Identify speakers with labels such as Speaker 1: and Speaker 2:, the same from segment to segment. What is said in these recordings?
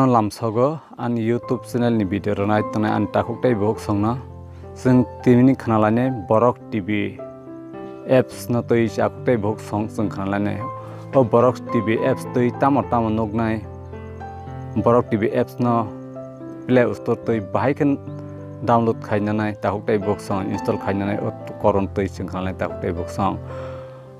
Speaker 1: Lamsogo and YouTube channel ni video ronai tona an takuktai bok songna sing timini khanalane Borok TV apps na toi akuktai bok song sing khanalane o Borok TV apps toi tamo nognai Borok TV apps na Play Store toi bahai kan download khainanai takuktai bok song install khainanai o koron toi sing khanalane takuktai bok song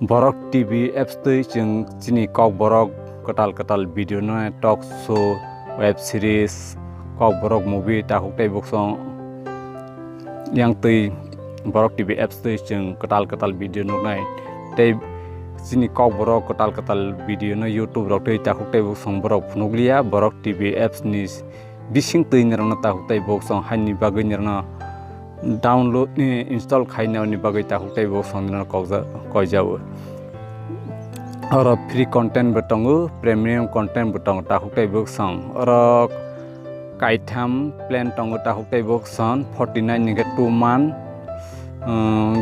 Speaker 1: Borok TV apps toi sing chini kok Borok katal video na talk show web series kok Borok movie takuktai bok song yang tui Borok TV apps tui jeng katal video nai tei sini kok Borok katal video na YouTube rok tui takuktai bok song Borok phunuglia Borok TV apps ni bising tui nirna takuktai bok song hani bagai nirna download ni install khaina ni bagai takuktai bok song nirna kojau और free content बटंगु premium content बटंग takuktai bok song और काइथाम plan टंगु takuktai bok song 49 निके 2 month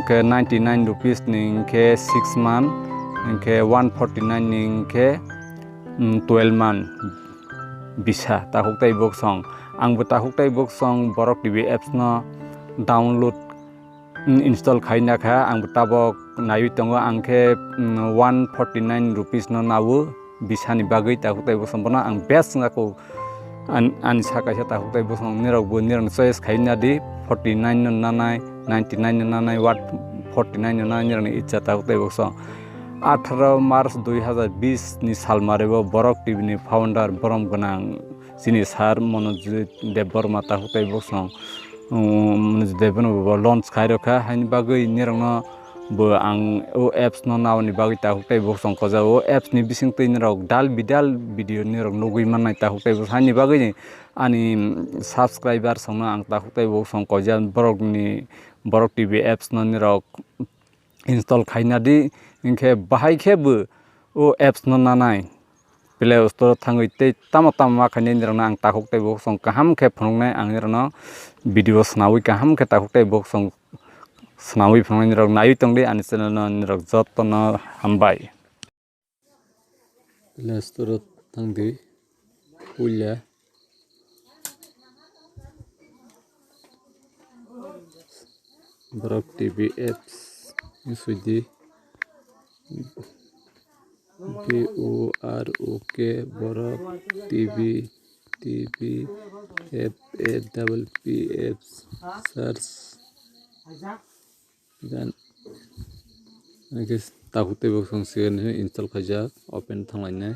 Speaker 1: के 99 rupees निके 6 month निके 149 निके 12 month bisa takuktai bok song angbo takuktai bok song Borok TV apps na download install khaina kha ang tabok nayu tongo angke 149 rupees no nawu bisani bagai takuktai bok song bona ang best ngako an sakaisa takuktai bok song nirok bo nirong choice khaina di 49 no nanai 99 no nanai wat 49 no nanai nirong icha takuktai bok song 18 March 2020 ni sal marebo Borok TV ni founder borom gonang sini sar Monojit Debborma takuktai bok song Devon launch khairokha hain bagai nirong bo ang o apps no nawni bagai takuktai bok song koja o apps ni bising tui nirok dal bidal video nirok nugui manai takuktai bok hani bagai ni ani subscriber songna ang takuktai bok song koja Borok TV apps no nirok install khaina di ingke bahai khebo o apps no nanai Play Store thangui tei tamo khaini nirok ang takuktai bok song kaham khe phunungnai ang nirok video snawi kaham khe takuktai bok song snawi phungnai nirok nayu tongde ani channel no nirok jotno hambai Play Store thangdi pulla Borok TV apps isudi BOROK Borok TV apps search dan takuktai bok song install khaijak open thanglai nai